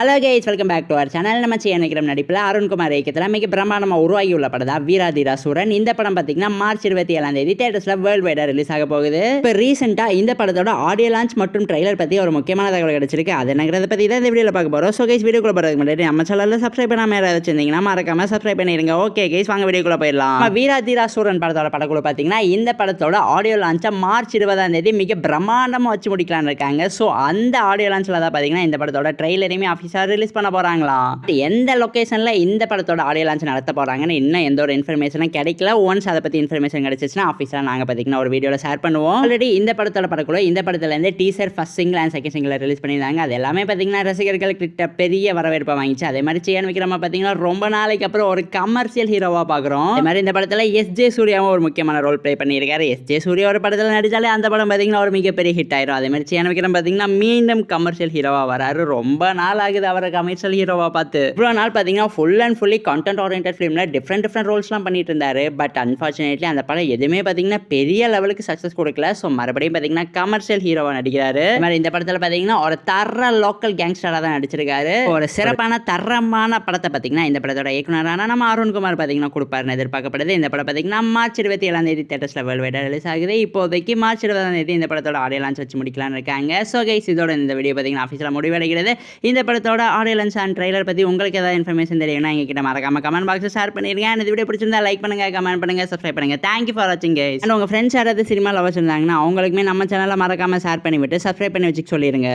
Hello guys, welcome back to our channel. நம்ம channel நடிப்பில் அருண்குமார் இயக்கத்தில் மிக பிரமாண்டமாக உருவாகியுள்ள படம் தான் வீராதிராசூரன். இந்த படம் பார்த்தீங்கன்னா மார்ச் 27 தேட்டர்ஸில் வேர்ல்டு வைடாக ரிலீஸ் ஆக போகுது. இப்போ ரீசெண்டாக இந்த படத்தோட ஆடியோ லான்ச் மற்றும் ட்ரெய்லர் பற்றி ஒரு முக்கியமான தகவல் கிடைச்சிருக்கு. அது என்னங்கிறத பற்றி தான் இந்த வீடியோவில் பார்க்க போகிறோம். ஸோ கைஸ், வீடியோக்குள்ள போகிறதுக்கு முன்னாடி நம்ம சேனலில் சப்ஸ்கிரைப் பண்ணாமல் யாராவது வச்சிருந்தீங்கன்னா மறக்காம சப்ஸ்கிரைப் பண்ணிடுங்க. ஓகே கைஸ், வாங்க வீடியோக்குள்ள போயிடலாம். வீராதிராசூரன் படத்தோட படக்குழு பார்த்தீங்கன்னா இந்த படத்தோட ஆடியோ லான்ச்சை மார்ச் 20 மிக பிரமாண்டமாக வச்சு முடிக்கலான்னு இருக்காங்க. ஸோ அந்த ஆடியோ லான்ச்சில் தான் பார்த்தீங்கன்னா இந்த படத்தோட ட்ரெய்லரையுமே ரிலீஸ் பண்ண போறாங்களாம். எந்த லொகேஷன்ல இந்த படத்தோட ஆடியோ லான்ச் நடத்த போறாங்கன்னு இன்னும் எந்த ஒரு இன்ஃபர்மேஷனும் கிடைக்கல. ஒன்ஸ் அதை பத்தி இன்ஃபர்மேஷன் கிடைச்சிச்சுன்னா ஆஃபீஸில் நாங்கள் பார்த்தீங்கன்னா ஒரு வீடியோவில் ஷேர் பண்ணுவோம். ஆல்ரெடி இந்த படத்தோட படக்குள்ள இந்த படத்துல இருந்து teaser first single and second single release பண்ணியிருந்தாங்க. அது எல்லாமே பார்த்தீங்கன்னா ரசிகர்கள் கிட்ட பெரிய வரவேற்பை வாங்கிச்சு. அதே மாதிரி சியான் விக்ரமா பார்த்தீங்கன்னா ரொம்ப நாளைக்கு அப்புறம் ஒரு கமர்ஷியல் ஹீரோவா பார்க்குறோம். அதே மாதிரி இந்த படத்தில் எஸ்.ஜே. சூர்யாவும் ஒரு முக்கியமான ரோல் ப்ளே பண்ணியிருக்காரு. எஸ்.ஜே. சூர்யா ஒரு படத்தில் நடிச்சாலே அந்த படம் பார்த்தீங்கன்னா ஒரு மிகப்பெரிய ஹிட் ஆயிரும். அதே மாதிரி சியான் விக்ரம் பார்த்தீங்கன்னா மீண்டும் கமர்ஷியல் ஹீரோவா வராரு. ரொம்ப நாள் ஆகுது அவரை கமர்ஷியல் ஹீரோவா பார்த்து. இவ்வளோ நாள் பார்த்தீங்கன்னா full and fully content oriented ஃபிலிமில் டிஃப்ரெண்ட் ரோல்ஸ்லாம் பண்ணிட்டு இருந்தாரு. பட் அன்ஃபார்ச்சுனேட்லி அந்த படம் எதுவுமே பார்த்தீங்கன்னா பெரிய லெவலுக்கு சக்ஸஸ் கொடுக்கல. ஸோ மறுபடியும் பார்த்தீங்கன்னா கமர்ஷியல் ஹீரோவாக நடிக்கிறாரு. இந்த படத்தில் பார்த்தீங்கன்னா ஒரு தர லோக்கல் கேங்ஸ்டராக தான் நடிச்சிருக்காரு. ஒரு சிறப்பான தரமான படத்தை பார்த்தீங்கன்னா இந்த படத்தோட இயக்குனரான நம்ம அருண்குமார் பார்த்தீங்கன்னா கொடுப்பாருன்னு எதிர்பார்க்கப்படுது. இந்த படம் பார்த்தீங்கன்னா மார்ச் 27 தேட்டர்ஸில் வேர்ல்டு வைடாக ரிலீஸ் ஆகுது. இப்போதைக்கு மார்ச் 20 இந்த படத்தோட ஆடியோ லான்ச் வச்சு முடிக்கலான்னு இருக்காங்க. ஸோ கைஸ், இதோட இந்த வீடியோ பார்த்தீங்கன்னா ஆஃபீஸில் முடிவடைகிறது. இந்த படத்தோட ஆடியோ லான்ச் அண்ட் ட்ரெய்லர் பற்றி உங்களுக்கு ஏதாவது இன்ஃபர்மேஷன் தெரியும்னா எங்ககிட்ட மறக்காம கமெண்ட் பாக்ஸில் ஷேர் பண்ணிருங்க. இந்த வீடியோ பிடிச்சிருந்தா லைக் பண்ணுங்க, கமெண்ட் பண்ணுங்க, சப்ஸ்கிரைப் பண்ணுங்க. தேங்க்யூ ஃபார் வாட்சிங் கைஸ். அண்ட் உங்கள் ஃப்ரெண்ட்ஸ் யாராவது சினிமா லவர்ஸ் இருந்தாங்கன்னா அவங்களுக்குமே நம்ம சேனலில் மறக்காம ஷேர் பண்ணிவிட்டு சப்ஸ்கிரைப் பண்ணி வச்சுக்க சொல்லிடுங்க.